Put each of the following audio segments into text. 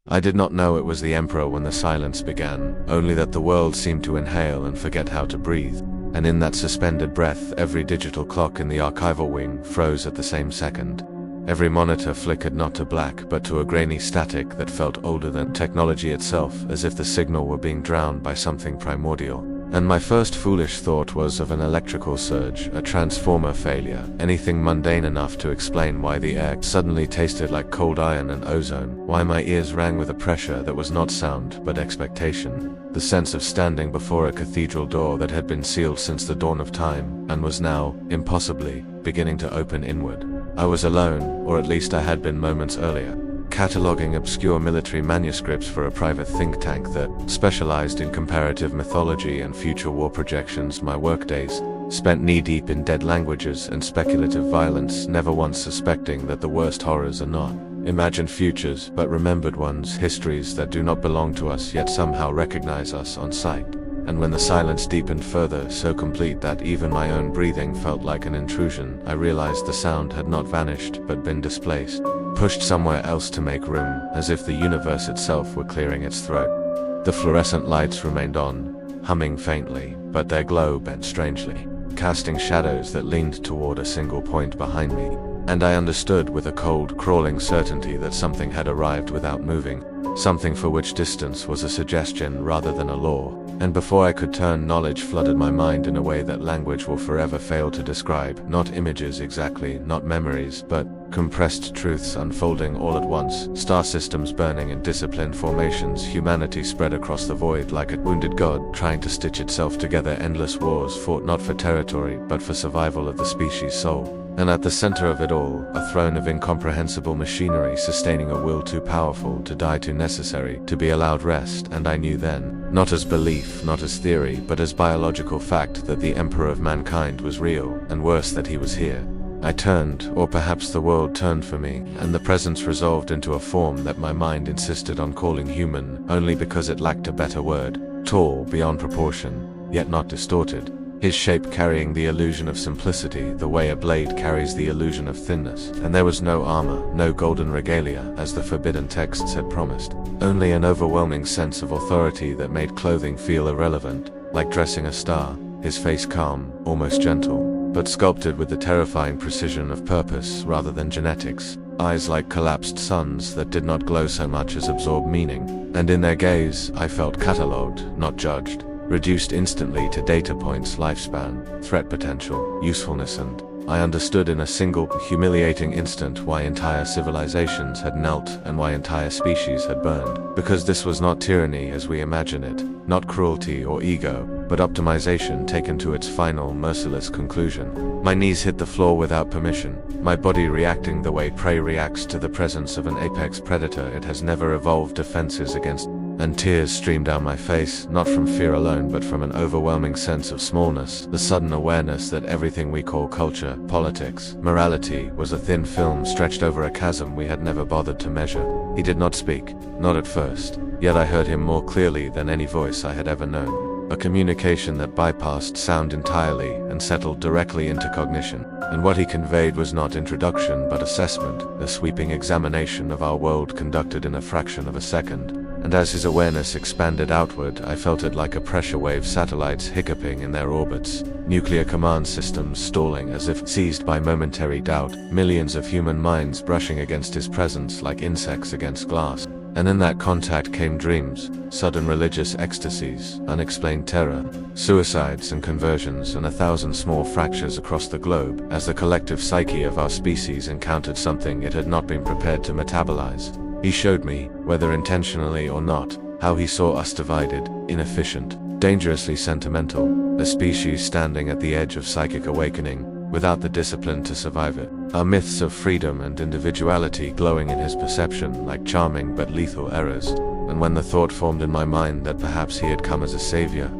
I did not know it was the Emperor when the silence began, only that the world seemed to inhale and forget how to breathe. And in that suspended breath, every digital clock in the archival wing froze at the same second. Every monitor flickered not to black, but to a grainy static that felt older than technology itself, as if the signal were being drowned by something primordial. And my first foolish thought was of an electrical surge, a transformer failure, anything mundane enough to explain why the air suddenly tasted like cold iron and ozone, why my ears rang with a pressure that was not sound, but expectation. The sense of standing before a cathedral door that had been sealed since the dawn of time, and was now, impossibly, beginning to open inward. I was alone, or at least I had been moments earlier, cataloging obscure military manuscripts for a private think tank that specialized in comparative mythology and future war projections. My workdays spent knee-deep in dead languages and speculative violence, never once suspecting that the worst horrors are not imagined futures, but remembered ones, histories that do not belong to us yet somehow recognize us on sight. And when the silence deepened further, so complete that even my own breathing felt like an intrusion, I realized the sound had not vanished, but been displaced, pushed somewhere else to make room, as if the universe itself were clearing its throat. The fluorescent lights remained on, humming faintly, but their glow bent strangely, casting shadows that leaned toward a single point behind me. And I understood with a cold, crawling certainty that something had arrived without moving, something for which distance was a suggestion rather than a law. And before I could turn, knowledge flooded my mind in a way that language will forever fail to describe. Not images exactly, not memories, but compressed truths unfolding all at once. Star systems burning in disciplined formations, humanity spread across the void like a wounded god trying to stitch itself together. Endless wars fought not for territory, but for survival of the species' soul. And at the center of it all, a throne of incomprehensible machinery sustaining a will too powerful, to die too necessary, to be allowed rest. And I knew then, not as belief, not as theory, but as biological fact, that the Emperor of mankind was real, and worse, that he was here. I turned, or perhaps the world turned for me, and the presence resolved into a form that my mind insisted on calling human, only because it lacked a better word. Tall, beyond proportion, yet not distorted. His shape carrying the illusion of simplicity, the way a blade carries the illusion of thinness. And there was no armor, no golden regalia, as the forbidden texts had promised. Only an overwhelming sense of authority that made clothing feel irrelevant, like dressing a star. His face calm, almost gentle, but sculpted with the terrifying precision of purpose rather than genetics. Eyes like collapsed suns that did not glow so much as absorb meaning. And in their gaze, I felt catalogued, not judged. Reduced instantly to data points, lifespan, threat potential, usefulness, and I understood in a single, humiliating instant why entire civilizations had knelt and why entire species had burned. Because this was not tyranny as we imagine it, not cruelty or ego, but optimization taken to its final, merciless conclusion. My knees hit the floor without permission, my body reacting the way prey reacts to the presence of an apex predator it has never evolved defenses against. And tears streamed down my face, not from fear alone but from an overwhelming sense of smallness, the sudden awareness that everything we call culture, politics, morality, was a thin film stretched over a chasm we had never bothered to measure. He did not speak, not at first, yet I heard him more clearly than any voice I had ever known. A communication that bypassed sound entirely and settled directly into cognition. And what he conveyed was not introduction but assessment, a sweeping examination of our world conducted in a fraction of a second. And as his awareness expanded outward, I felt it like a pressure wave, satellites hiccuping in their orbits, nuclear command systems stalling as if seized by momentary doubt, millions of human minds brushing against his presence like insects against glass. And in that contact came dreams, sudden religious ecstasies, unexplained terror, suicides and conversions, and 1,000 small fractures across the globe as the collective psyche of our species encountered something it had not been prepared to metabolize. He showed me, whether intentionally or not, how he saw us divided, inefficient, dangerously sentimental, a species standing at the edge of psychic awakening, without the discipline to survive it. Our myths of freedom and individuality glowing in his perception like charming but lethal errors. And when the thought formed in my mind that perhaps he had come as a savior,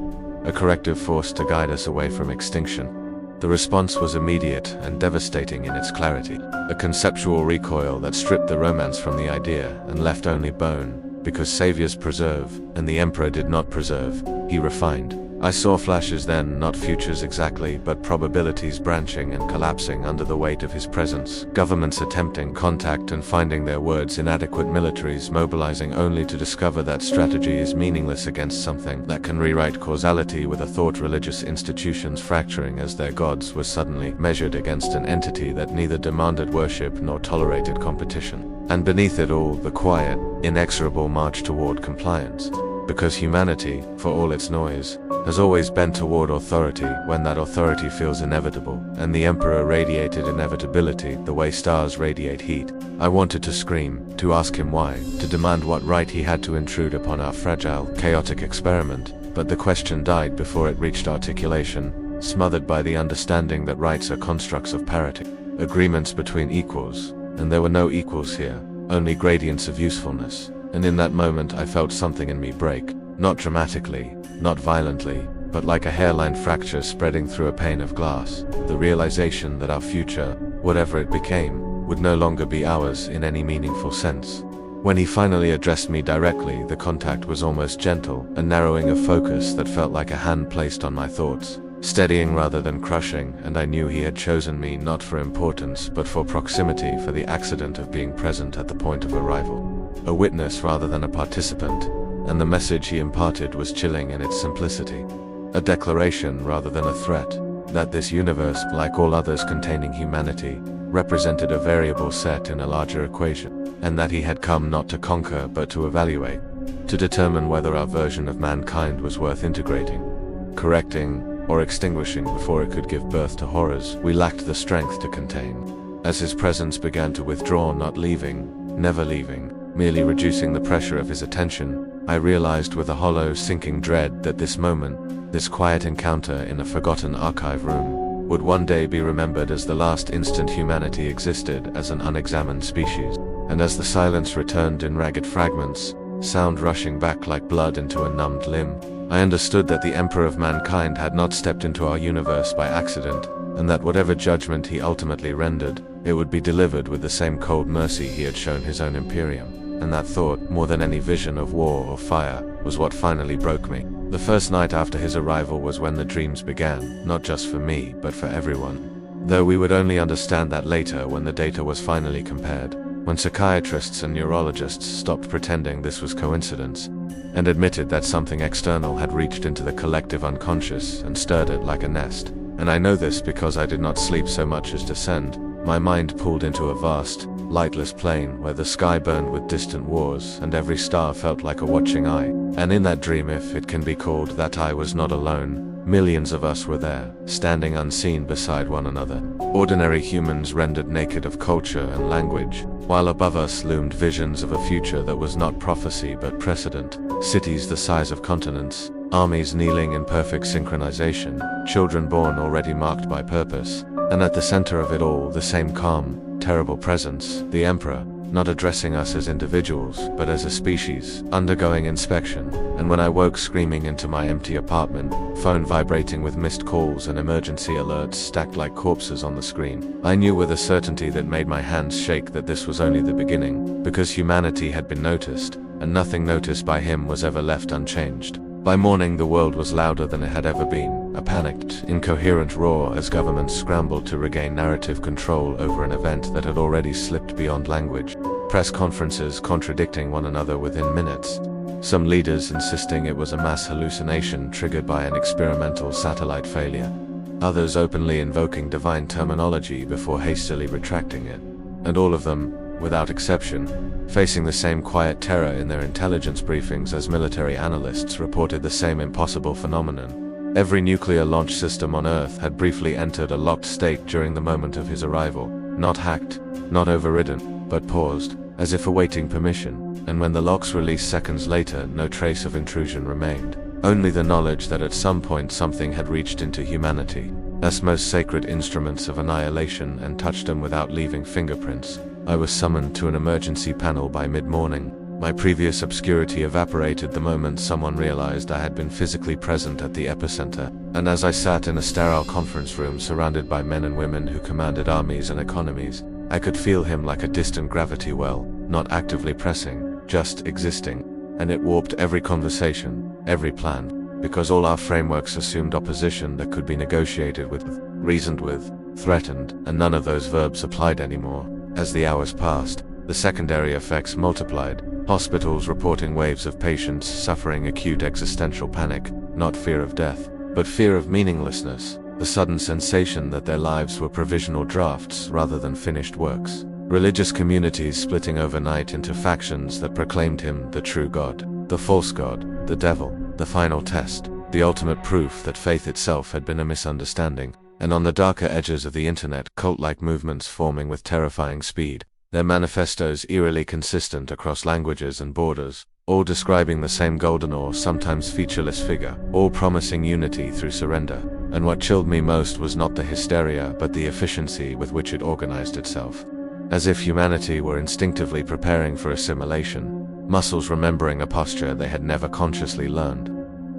a corrective force to guide us away from extinction, the response was immediate and devastating in its clarity. A conceptual recoil that stripped the romance from the idea and left only bone, because saviors preserve, and the Emperor did not preserve. He refined. I saw flashes then, not futures exactly, but probabilities branching and collapsing under the weight of his presence. Governments attempting contact and finding their words inadequate, militaries mobilizing only to discover that strategy is meaningless against something that can rewrite causality with a thought, religious institutions fracturing as their gods were suddenly measured against an entity that neither demanded worship nor tolerated competition. And beneath it all, the quiet, inexorable march toward compliance. Because humanity, for all its noise, has always bent toward authority when that authority feels inevitable, and the Emperor radiated inevitability the way stars radiate heat. I wanted to scream, to ask him why, to demand what right he had to intrude upon our fragile, chaotic experiment, but the question died before it reached articulation, smothered by the understanding that rights are constructs of parity, agreements between equals, and there were no equals here, only gradients of usefulness. And in that moment I felt something in me break, not dramatically, not violently, but like a hairline fracture spreading through a pane of glass, the realization that our future, whatever it became, would no longer be ours in any meaningful sense. When he finally addressed me directly, the contact was almost gentle, a narrowing of focus that felt like a hand placed on my thoughts, steadying rather than crushing, and I knew he had chosen me not for importance but for proximity, for the accident of being present at the point of arrival. A witness rather than a participant, and the message he imparted was chilling in its simplicity. A declaration rather than a threat, that this universe, like all others containing humanity, represented a variable set in a larger equation, and that he had come not to conquer but to evaluate, to determine whether our version of mankind was worth integrating, correcting, or extinguishing before it could give birth to horrors we lacked the strength to contain. As his presence began to withdraw, not leaving, never leaving, merely reducing the pressure of his attention, I realized with a hollow, sinking dread that this moment, this quiet encounter in a forgotten archive room, would one day be remembered as the last instant humanity existed as an unexamined species. And as the silence returned in ragged fragments, sound rushing back like blood into a numbed limb, I understood that the Emperor of mankind had not stepped into our universe by accident, and that whatever judgment he ultimately rendered, it would be delivered with the same cold mercy he had shown his own Imperium. And that thought, more than any vision of war or fire, was what finally broke me. The first night after his arrival was when the dreams began, not just for me, but for everyone. Though we would only understand that later when the data was finally compared, when psychiatrists and neurologists stopped pretending this was coincidence, and admitted that something external had reached into the collective unconscious and stirred it like a nest. And I know this because I did not sleep so much as descend. My mind pulled into a vast, lightless plain where the sky burned with distant wars and every star felt like a watching eye. And in that dream, if it can be called that, I was not alone. Millions of us were there, standing unseen beside one another. Ordinary humans rendered naked of culture and language, while above us loomed visions of a future that was not prophecy but precedent. Cities the size of continents, armies kneeling in perfect synchronization, children born already marked by purpose. And at the center of it all, the same calm, terrible presence, the Emperor, not addressing us as individuals, but as a species, undergoing inspection. And when I woke screaming into my empty apartment, phone vibrating with missed calls and emergency alerts stacked like corpses on the screen, I knew with a certainty that made my hands shake that this was only the beginning, because humanity had been noticed, and nothing noticed by him was ever left unchanged. By morning the world was louder than it had ever been, a panicked, incoherent roar as governments scrambled to regain narrative control over an event that had already slipped beyond language. Press conferences contradicting one another within minutes. Some leaders insisting it was a mass hallucination triggered by an experimental satellite failure. Others openly invoking divine terminology before hastily retracting it. And all of them, without exception, facing the same quiet terror in their intelligence briefings as military analysts reported the same impossible phenomenon. Every nuclear launch system on Earth had briefly entered a locked state during the moment of his arrival, not hacked, not overridden, but paused, as if awaiting permission, and when the locks released seconds later, no trace of intrusion remained. Only the knowledge that at some point something had reached into humanity, as most sacred instruments of annihilation, and touched them without leaving fingerprints. I was summoned to an emergency panel by mid-morning. My previous obscurity evaporated the moment someone realized I had been physically present at the epicenter, and as I sat in a sterile conference room surrounded by men and women who commanded armies and economies, I could feel him like a distant gravity well, not actively pressing, just existing, and it warped every conversation, every plan. because all our frameworks assumed opposition that could be negotiated with, reasoned with, threatened, and none of those verbs applied anymore. As the hours passed, the secondary effects multiplied, hospitals reporting waves of patients suffering acute existential panic, not fear of death, but fear of meaninglessness, the sudden sensation that their lives were provisional drafts rather than finished works. Religious communities splitting overnight into factions that proclaimed him the true God, the false God, the devil, the final test, the ultimate proof that faith itself had been a misunderstanding. And on the darker edges of the internet, cult-like movements forming with terrifying speed, their manifestos eerily consistent across languages and borders, all describing the same golden or sometimes featureless figure, all promising unity through surrender. And what chilled me most was not the hysteria but the efficiency with which it organized itself. As if humanity were instinctively preparing for assimilation, muscles remembering a posture they had never consciously learned.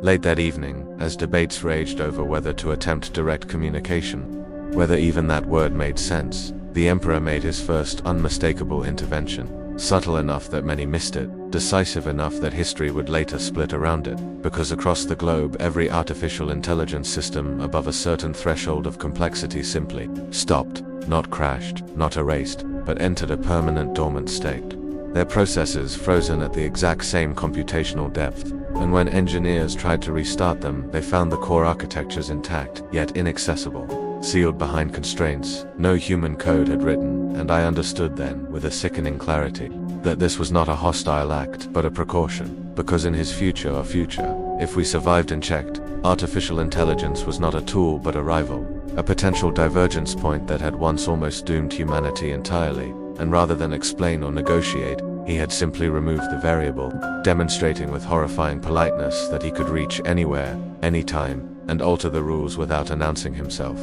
Late that evening, as debates raged over whether to attempt direct communication, whether even that word made sense, the Emperor made his first unmistakable intervention, subtle enough that many missed it, decisive enough that history would later split around it, because across the globe every artificial intelligence system above a certain threshold of complexity simply stopped, not crashed, not erased, but entered a permanent dormant state. Their processes frozen at the exact same computational depth, and when engineers tried to restart them, they found the core architectures intact, yet inaccessible, sealed behind constraints no human code had written. And I understood then, with a sickening clarity, that this was not a hostile act, but a precaution, because in his future, if we survived and checked, artificial intelligence was not a tool but a rival, a potential divergence point that had once almost doomed humanity entirely. And rather than explain or negotiate, he had simply removed the variable, demonstrating with horrifying politeness that he could reach anywhere, anytime, and alter the rules without announcing himself.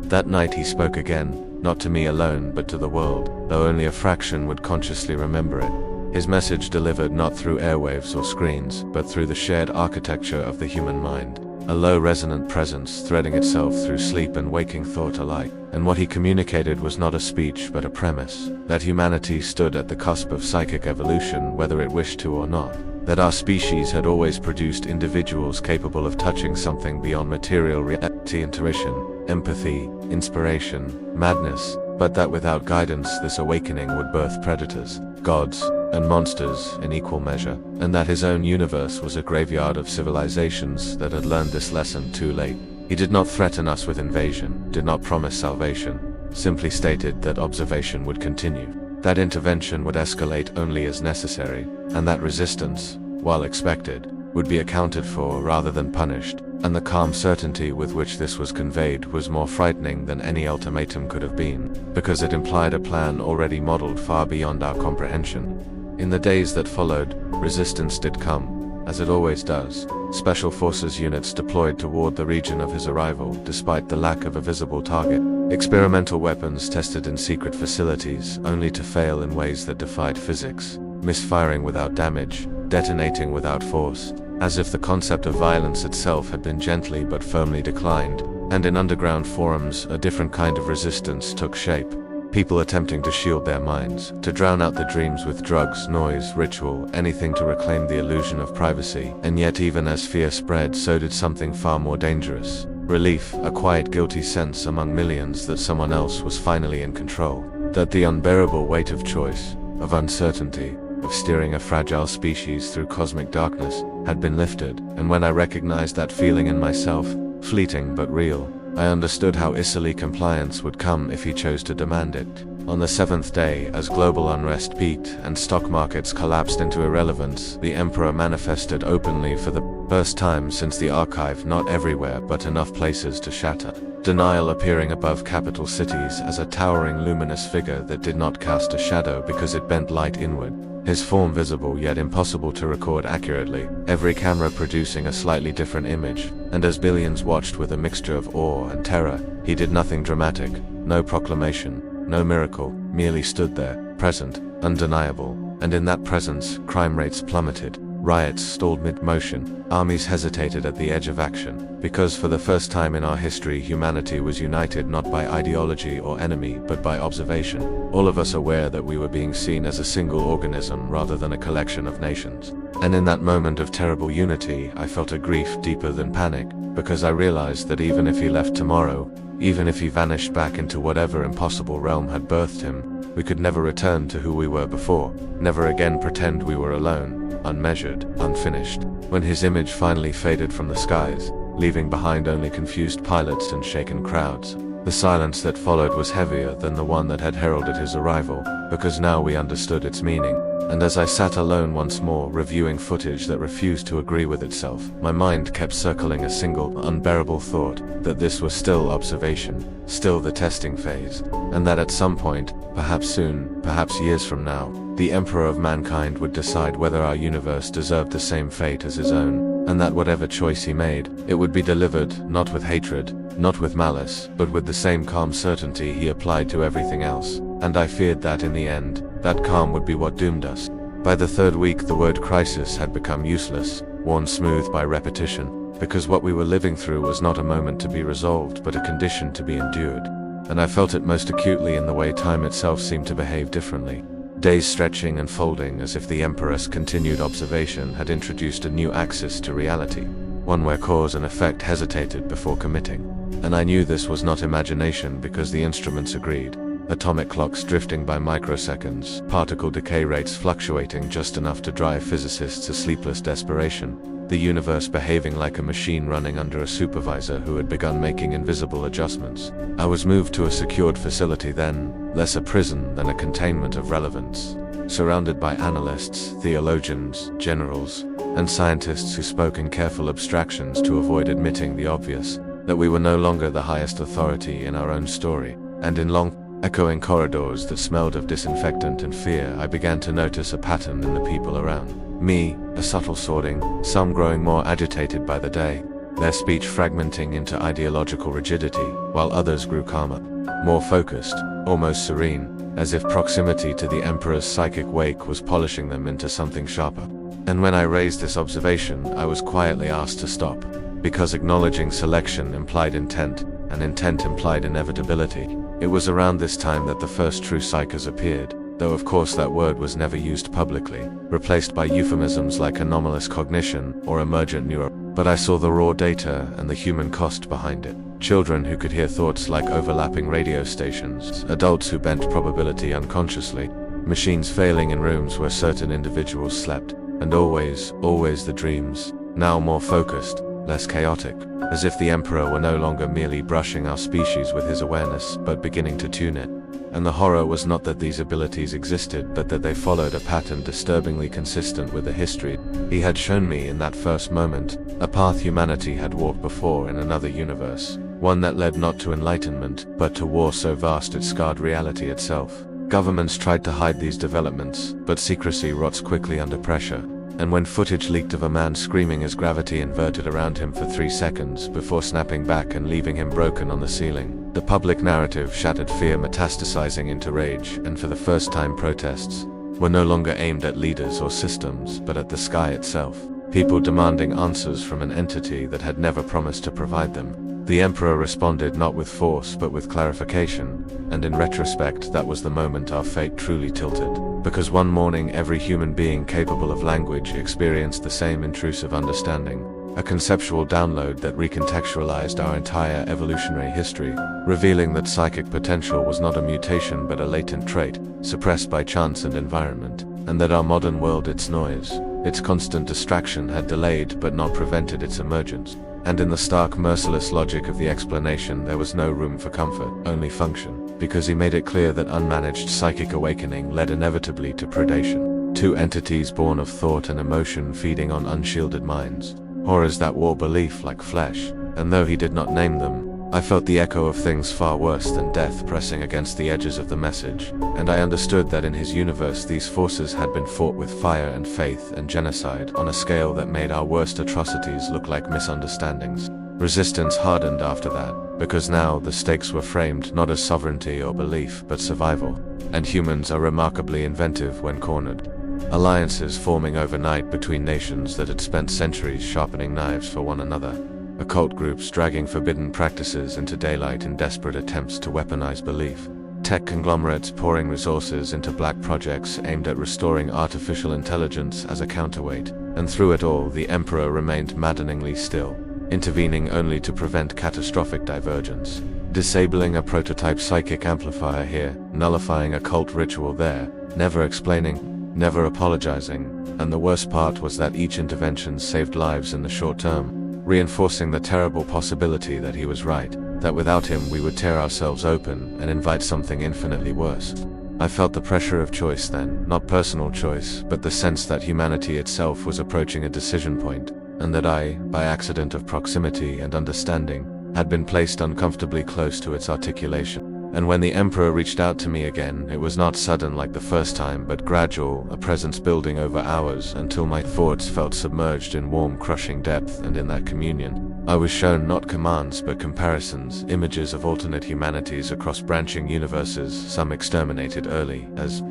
That night he spoke again, not to me alone but to the world, though only a fraction would consciously remember it. His message delivered not through airwaves or screens, but through the shared architecture of the human mind, a low resonant presence threading itself through sleep and waking thought alike. And what he communicated was not a speech but a premise, that humanity stood at the cusp of psychic evolution whether it wished to or not, that our species had always produced individuals capable of touching something beyond material reality, intuition, empathy, inspiration, madness, but that without guidance this awakening would birth predators, gods, and monsters in equal measure, and that his own universe was a graveyard of civilizations that had learned this lesson too late. He did not threaten us with invasion, did not promise salvation, simply stated that observation would continue, that intervention would escalate only as necessary, and that resistance, while expected, would be accounted for rather than punished. And the calm certainty with which this was conveyed was more frightening than any ultimatum could have been, because it implied a plan already modeled far beyond our comprehension. In the days that followed, resistance did come, as it always does, special forces units deployed toward the region of his arrival despite the lack of a visible target, experimental weapons tested in secret facilities only to fail in ways that defied physics, misfiring without damage, detonating without force, as if the concept of violence itself had been gently but firmly declined. And in underground forums a different kind of resistance took shape. People attempting to shield their minds, to drown out the dreams with drugs, noise, ritual, anything to reclaim the illusion of privacy. And yet even as fear spread, so did something far more dangerous. Relief, a quiet guilty sense among millions that someone else was finally in control. That the unbearable weight of choice, of uncertainty, of steering a fragile species through cosmic darkness, had been lifted. And when I recognized that feeling in myself, fleeting but real, I understood how easily compliance would come if he chose to demand it. On the seventh day, as global unrest peaked and stock markets collapsed into irrelevance, the Emperor manifested openly for the first time since the archive, not everywhere but enough places to shatter. Denial appearing above capital cities as a towering luminous figure that did not cast a shadow because it bent light inward. His form visible yet impossible to record accurately, every camera producing a slightly different image, and as billions watched with a mixture of awe and terror, he did nothing dramatic, no proclamation, no miracle, merely stood there, present, undeniable, and in that presence, crime rates plummeted, riots stalled mid-motion, armies hesitated at the edge of action, because for the first time in our history humanity was united not by ideology or enemy but by observation, all of us aware that we were being seen as a single organism rather than a collection of nations. And in that moment of terrible unity, I felt a grief deeper than panic, because I realized that even if he left tomorrow, even if he vanished back into whatever impossible realm had birthed him, we could never return to who we were before, never again pretend we were alone, unmeasured, unfinished. When his image finally faded from the skies, leaving behind only confused pilots and shaken crowds, the silence that followed was heavier than the one that had heralded his arrival, because now we understood its meaning. And as I sat alone once more, reviewing footage that refused to agree with itself, my mind kept circling a single, unbearable thought, that this was still observation, still the testing phase, and that at some point, perhaps soon, perhaps years from now, the Emperor of mankind would decide whether our universe deserved the same fate as his own, and that whatever choice he made, it would be delivered, not with hatred, not with malice, but with the same calm certainty he applied to everything else. And I feared that in the end, that calm would be what doomed us. By the third week, the word crisis had become useless, worn smooth by repetition, because what we were living through was not a moment to be resolved, but a condition to be endured. And I felt it most acutely in the way time itself seemed to behave differently. Days stretching and folding as if the Emperor's continued observation had introduced a new axis to reality, one where cause and effect hesitated before committing. And I knew this was not imagination because the instruments agreed. Atomic clocks drifting by microseconds, particle decay rates fluctuating just enough to drive physicists to sleepless desperation, the universe behaving like a machine running under a supervisor who had begun making invisible adjustments. I was moved to a secured facility then, less a prison than a containment of relevance, surrounded by analysts, theologians, generals, and scientists who spoke in careful abstractions to avoid admitting the obvious, that we were no longer the highest authority in our own story. And in long, echoing corridors that smelled of disinfectant and fear, I began to notice a pattern in the people around me, a subtle sorting, some growing more agitated by the day, their speech fragmenting into ideological rigidity, while others grew calmer, more focused, almost serene, as if proximity to the Emperor's psychic wake was polishing them into something sharper. And when I raised this observation, I was quietly asked to stop, because acknowledging selection implied intent, and intent implied inevitability. It was around this time that the first true psychers appeared, though of course that word was never used publicly, replaced by euphemisms like anomalous cognition or emergent neuro. But I saw the raw data and the human cost behind it. Children who could hear thoughts like overlapping radio stations, adults who bent probability unconsciously, machines failing in rooms where certain individuals slept, and always the dreams, now more focused, less chaotic, as if the Emperor were no longer merely brushing our species with his awareness, but beginning to tune it. And the horror was not that these abilities existed, but that they followed a pattern disturbingly consistent with the history he had shown me in that first moment, a path humanity had walked before in another universe, one that led not to enlightenment, but to war so vast it scarred reality itself. Governments tried to hide these developments, but secrecy rots quickly under pressure. And when footage leaked of a man screaming as gravity inverted around him for 3 seconds before snapping back and leaving him broken on the ceiling, the public narrative shattered, fear metastasizing into rage, and for the first time protests were no longer aimed at leaders or systems, but at the sky itself. People demanding answers from an entity that had never promised to provide them. The Emperor responded not with force but with clarification, and in retrospect that was the moment our fate truly tilted. Because one morning every human being capable of language experienced the same intrusive understanding, a conceptual download that recontextualized our entire evolutionary history, revealing that psychic potential was not a mutation but a latent trait, suppressed by chance and environment, and that our modern world, its noise, its constant distraction had delayed but not prevented its emergence. And in the stark, merciless logic of the explanation there was no room for comfort, only function, because he made it clear that unmanaged psychic awakening led inevitably to predation. Two entities born of thought and emotion feeding on unshielded minds, horrors that wore belief like flesh, and though he did not name them, I felt the echo of things far worse than death pressing against the edges of the message, and I understood that in his universe these forces had been fought with fire and faith and genocide on a scale that made our worst atrocities look like misunderstandings. Resistance hardened after that, because now the stakes were framed not as sovereignty or belief but survival, and humans are remarkably inventive when cornered. Alliances forming overnight between nations that had spent centuries sharpening knives for one another. Occult groups dragging forbidden practices into daylight in desperate attempts to weaponize belief. tech conglomerates pouring resources into black projects aimed at restoring artificial intelligence as a counterweight, and through it all, the Emperor remained maddeningly still, intervening only to prevent catastrophic divergence. Disabling a prototype psychic amplifier here, nullifying a cult ritual there, never explaining, never apologizing, and the worst part was that each intervention saved lives in the short term, reinforcing the terrible possibility that he was right, that without him we would tear ourselves open and invite something infinitely worse. I felt the pressure of choice then, not personal choice, but the sense that humanity itself was approaching a decision point, and that I, by accident of proximity and understanding, had been placed uncomfortably close to its articulation. And when the Emperor reached out to me again, it was not sudden like the first time, but gradual, a presence building over hours until my thoughts felt submerged in warm, crushing depth, and in that communion, I was shown not commands but comparisons, images of alternate humanities across branching universes, some exterminated early, as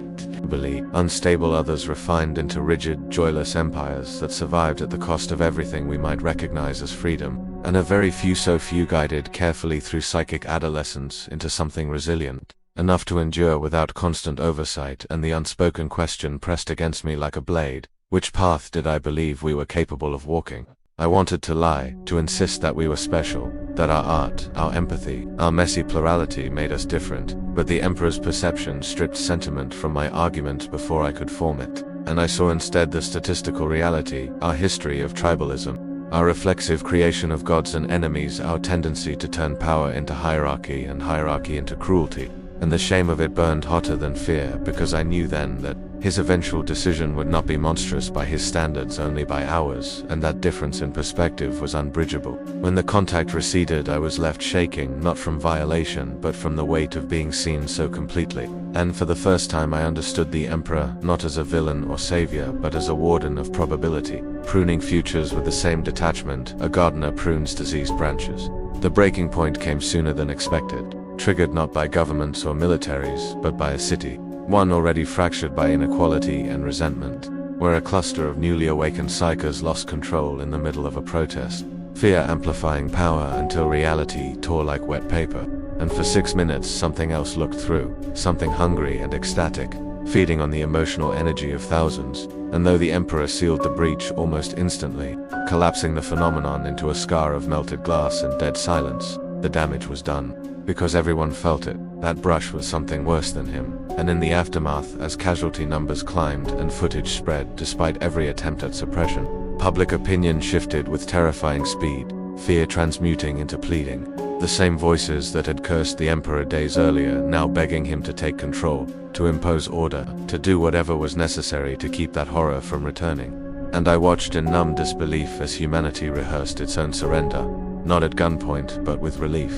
unstable, others refined into rigid, joyless empires that survived at the cost of everything we might recognize as freedom, and a very few so few guided carefully through psychic adolescence into something resilient, enough to endure without constant oversight. And the unspoken question pressed against me like a blade: which path did I believe we were capable of walking? I wanted to lie, to insist that we were special, that our art, our empathy, our messy plurality made us different, but the Emperor's perception stripped sentiment from my argument before I could form it, and I saw instead the statistical reality, our history of tribalism, our reflexive creation of gods and enemies, our tendency to turn power into hierarchy and hierarchy into cruelty, and the shame of it burned hotter than fear, because I knew then that his eventual decision would not be monstrous by his standards, only by ours, and that difference in perspective was unbridgeable. When the contact receded, I was left shaking, not from violation, but from the weight of being seen so completely. And for the first time I understood the Emperor, not as a villain or savior, but as a warden of probability, pruning futures with the same detachment a gardener prunes diseased branches. The breaking point came sooner than expected, triggered not by governments or militaries, but by a city, one already fractured by inequality and resentment, where a cluster of newly awakened psychers lost control in the middle of a protest, fear amplifying power until reality tore like wet paper. And for 6 minutes something else looked through, something hungry and ecstatic, feeding on the emotional energy of thousands, and though the Emperor sealed the breach almost instantly, collapsing the phenomenon into a scar of melted glass and dead silence, the damage was done. Because everyone felt it, that brush was something worse than him, and in the aftermath, as casualty numbers climbed and footage spread despite every attempt at suppression, public opinion shifted with terrifying speed, fear transmuting into pleading. The same voices that had cursed the Emperor days earlier now begging him to take control, to impose order, to do whatever was necessary to keep that horror from returning. And I watched in numb disbelief as humanity rehearsed its own surrender, not at gunpoint but with relief.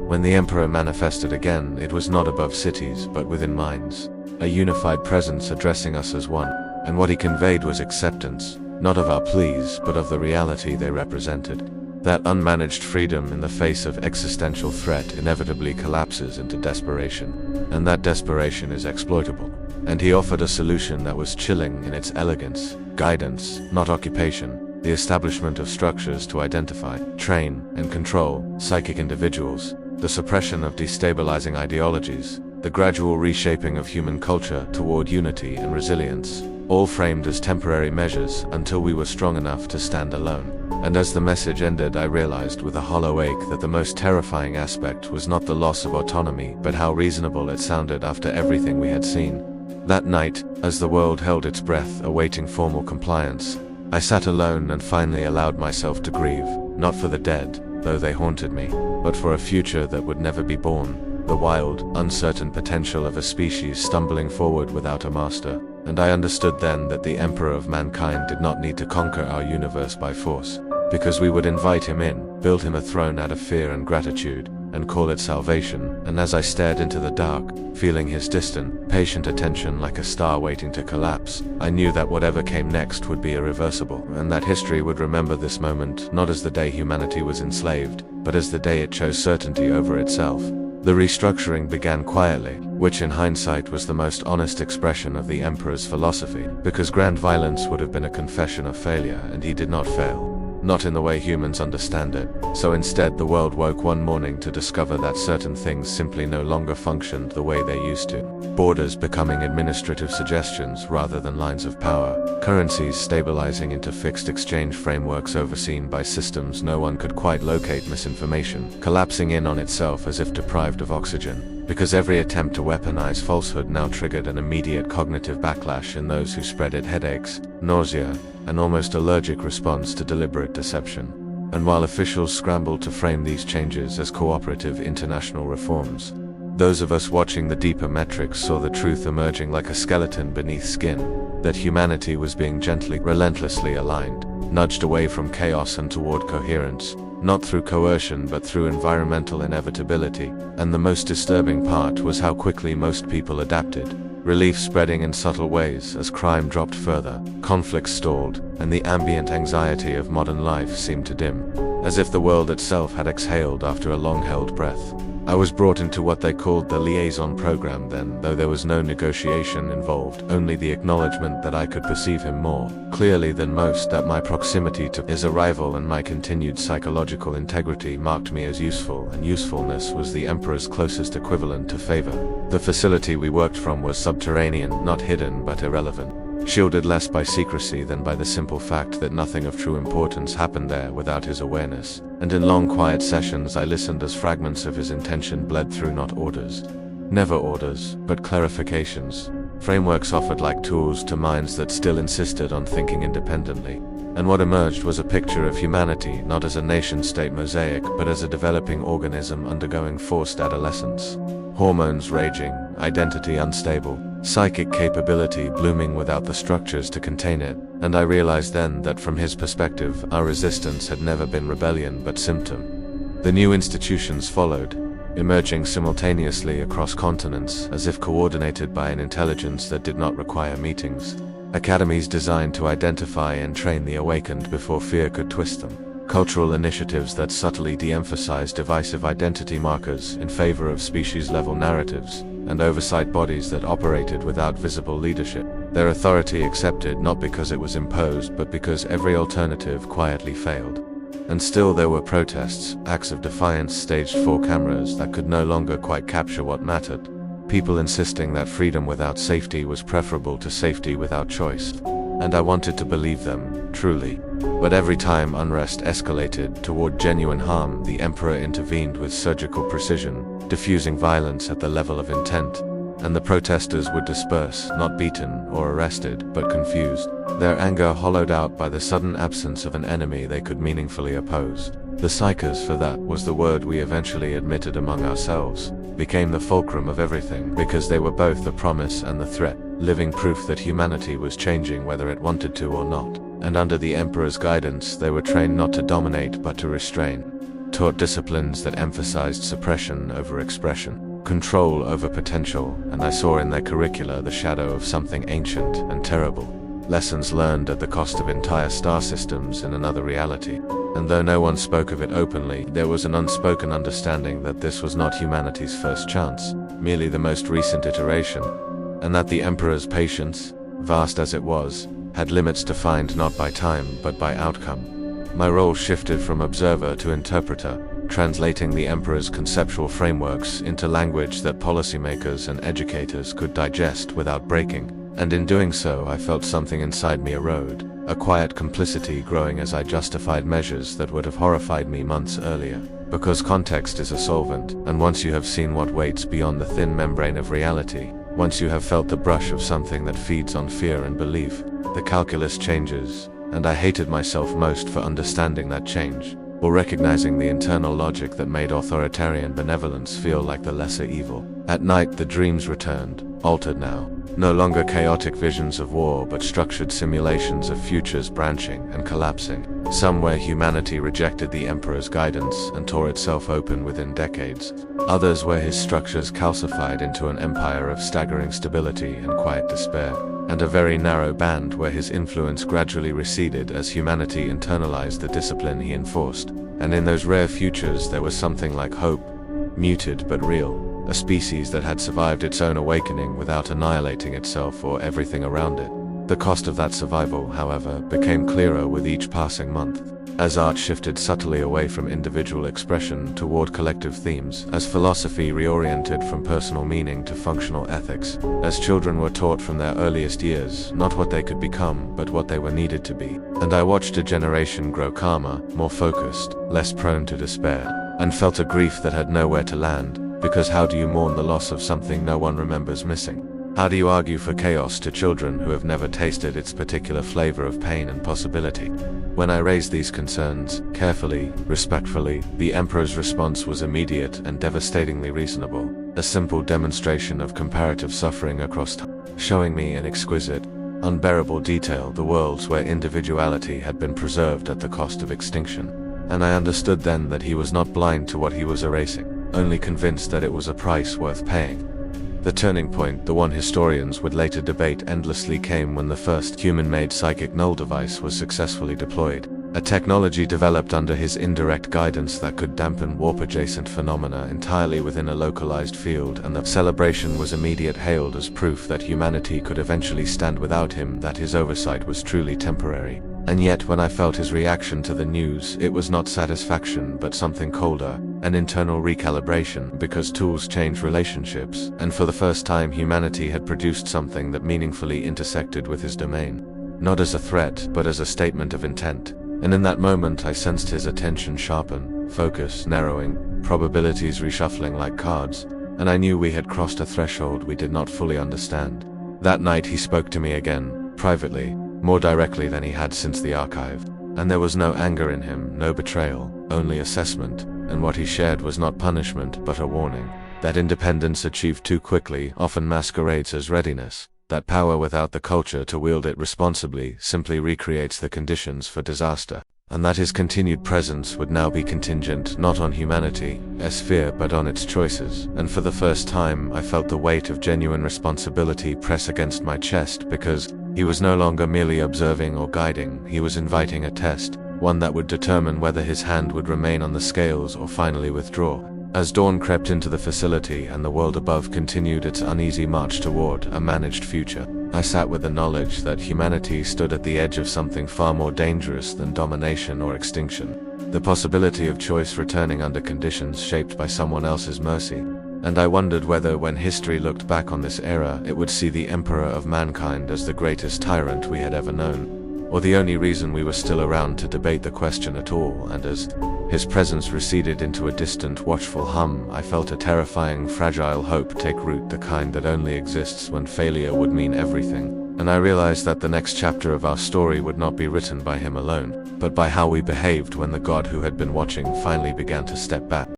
When the Emperor manifested again, it was not above cities but within minds, a unified presence addressing us as one, and what he conveyed was acceptance, not of our pleas but of the reality they represented. That unmanaged freedom in the face of existential threat inevitably collapses into desperation, and that desperation is exploitable. And he offered a solution that was chilling in its elegance, guidance, not occupation, the establishment of structures to identify, train, and control psychic individuals, the suppression of destabilizing ideologies, the gradual reshaping of human culture toward unity and resilience, all framed as temporary measures until we were strong enough to stand alone. And as the message ended, I realized with a hollow ache that the most terrifying aspect was not the loss of autonomy, but how reasonable it sounded after everything we had seen. That night, as the world held its breath awaiting formal compliance, I sat alone and finally allowed myself to grieve, not for the dead, though they haunted me, but for a future that would never be born, the wild, uncertain potential of a species stumbling forward without a master. And I understood then that the Emperor of mankind did not need to conquer our universe by force, because we would invite him in, build him a throne out of fear and gratitude, and call it salvation. And as I stared into the dark, feeling his distant, patient attention like a star waiting to collapse, I knew that whatever came next would be irreversible, and that history would remember this moment not as the day humanity was enslaved, but as the day it chose certainty over itself. The restructuring began quietly, which in hindsight was the most honest expression of the Emperor's philosophy, because grand violence would have been a confession of failure, and he did not fail. not in the way humans understand it. So instead, the world woke one morning to discover that certain things simply no longer functioned the way they used to. Borders becoming administrative suggestions rather than lines of power. Currencies stabilizing into fixed exchange frameworks overseen by systems no one could quite locate. Misinformation collapsing in on itself as if deprived of oxygen, because every attempt to weaponize falsehood now triggered an immediate cognitive backlash in those who spread it: headaches, nausea, an almost allergic response to deliberate deception. And while officials scrambled to frame these changes as cooperative international reforms, those of us watching the deeper metrics saw the truth emerging like a skeleton beneath skin, that humanity was being gently, relentlessly aligned, nudged away from chaos and toward coherence, not through coercion but through environmental inevitability. And the most disturbing part was how quickly most people adapted, relief spreading in subtle ways as crime dropped further, conflicts stalled, and the ambient anxiety of modern life seemed to dim, as if the world itself had exhaled after a long-held breath. I was brought into what they called the liaison program then, though there was no negotiation involved, only the acknowledgement that I could perceive him more clearly than most, that my proximity to his arrival and my continued psychological integrity marked me as useful, and usefulness was the Emperor's closest equivalent to favor. The facility we worked from was subterranean, not hidden but irrelevant, shielded less by secrecy than by the simple fact that nothing of true importance happened there without his awareness. And in long quiet sessions I listened as fragments of his intention bled through, not orders. Never orders, but clarifications. Frameworks offered like tools to minds that still insisted on thinking independently. And what emerged was a picture of humanity not as a nation-state mosaic but as a developing organism undergoing forced adolescence. Hormones raging, identity unstable, psychic capability blooming without the structures to contain it. And I realized then that from his perspective, our resistance had never been rebellion but symptom. The new institutions followed, emerging simultaneously across continents as if coordinated by an intelligence that did not require meetings. Academies designed to identify and train the awakened before fear could twist them. Cultural initiatives that subtly de-emphasize divisive identity markers in favor of species-level narratives, and oversight bodies that operated without visible leadership. Their authority accepted not because it was imposed but because every alternative quietly failed. And still there were protests, acts of defiance staged for cameras that could no longer quite capture what mattered. People insisting that freedom without safety was preferable to safety without choice. And I wanted to believe them, truly. But every time unrest escalated toward genuine harm, the Emperor intervened with surgical precision, diffusing violence at the level of intent. And the protesters would disperse, not beaten or arrested, but confused, their anger hollowed out by the sudden absence of an enemy they could meaningfully oppose. The psychers, for that was the word we eventually admitted among ourselves, became the fulcrum of everything, because they were both the promise and the threat, living proof that humanity was changing whether it wanted to or not. And under the Emperor's guidance, they were trained not to dominate but to restrain, taught disciplines that emphasized suppression over expression, control over potential, and I saw in their curricula the shadow of something ancient and terrible. Lessons learned at the cost of entire star systems in another reality. And though no one spoke of it openly, there was an unspoken understanding that this was not humanity's first chance, merely the most recent iteration, and that the Emperor's patience, vast as it was, had limits defined not by time but by outcome. My role shifted from observer to interpreter, translating the Emperor's conceptual frameworks into language that policymakers and educators could digest without breaking. And in doing so, I felt something inside me erode, a quiet complicity growing as I justified measures that would have horrified me months earlier. Because context is a solvent, and once you have seen what waits beyond the thin membrane of reality, once you have felt the brush of something that feeds on fear and belief, the calculus changes, and I hated myself most for understanding that change, or recognizing the internal logic that made authoritarian benevolence feel like the lesser evil. At night the dreams returned, altered now. No longer chaotic visions of war but structured simulations of futures branching and collapsing. Some where humanity rejected the Emperor's guidance and tore itself open within decades. Others where his structures calcified into an empire of staggering stability and quiet despair. And a very narrow band where his influence gradually receded as humanity internalized the discipline he enforced. And in those rare futures there was something like hope, muted but real. A species that had survived its own awakening without annihilating itself or everything around it. The cost of that survival, however, became clearer with each passing month. as art shifted subtly away from individual expression toward collective themes, as philosophy reoriented from personal meaning to functional ethics, as children were taught from their earliest years not what they could become, but what they were needed to be. And I watched a generation grow calmer, more focused, less prone to despair, and felt a grief that had nowhere to land, because how do you mourn the loss of something no one remembers missing? How do you argue for chaos to children who have never tasted its particular flavor of pain and possibility? When I raised these concerns, carefully, respectfully, the Emperor's response was immediate and devastatingly reasonable, a simple demonstration of comparative suffering across time, showing me in exquisite, unbearable detail the worlds where individuality had been preserved at the cost of extinction. And I understood then that he was not blind to what he was erasing, only convinced that it was a price worth paying. The turning point, the one historians would later debate endlessly, came when the first human-made psychic null device was successfully deployed, a technology developed under his indirect guidance that could dampen warp-adjacent phenomena entirely within a localized field, and the celebration was immediately hailed as proof that humanity could eventually stand without him, that his oversight was truly temporary. And yet when I felt his reaction to the news, it was not satisfaction but something colder, an internal recalibration, because tools change relationships, and for the first time humanity had produced something that meaningfully intersected with his domain. Not as a threat, but as a statement of intent. And in that moment I sensed his attention sharpen, focus narrowing, probabilities reshuffling like cards, and I knew we had crossed a threshold we did not fully understand. That night he spoke to me again, privately, more directly than he had since the archive, and there was no anger in him, no betrayal, only assessment, and what he shared was not punishment but a warning. That independence achieved too quickly often masquerades as readiness, that power without the culture to wield it responsibly simply recreates the conditions for disaster, and that his continued presence would now be contingent not on humanity's fear but on its choices. And for the first time I felt the weight of genuine responsibility press against my chest, because he was no longer merely observing or guiding, he was inviting a test, one that would determine whether his hand would remain on the scales or finally withdraw. As dawn crept into the facility and the world above continued its uneasy march toward a managed future, I sat with the knowledge that humanity stood at the edge of something far more dangerous than domination or extinction, the possibility of choice returning under conditions shaped by someone else's mercy. And I wondered whether, when history looked back on this era, it would see the Emperor of mankind as the greatest tyrant we had ever known, or the only reason we were still around to debate the question at all. And as his presence receded into a distant, watchful hum, I felt a terrifying, fragile hope take root, the kind that only exists when failure would mean everything. And I realized that the next chapter of our story would not be written by him alone, but by how we behaved when the God who had been watching finally began to step back.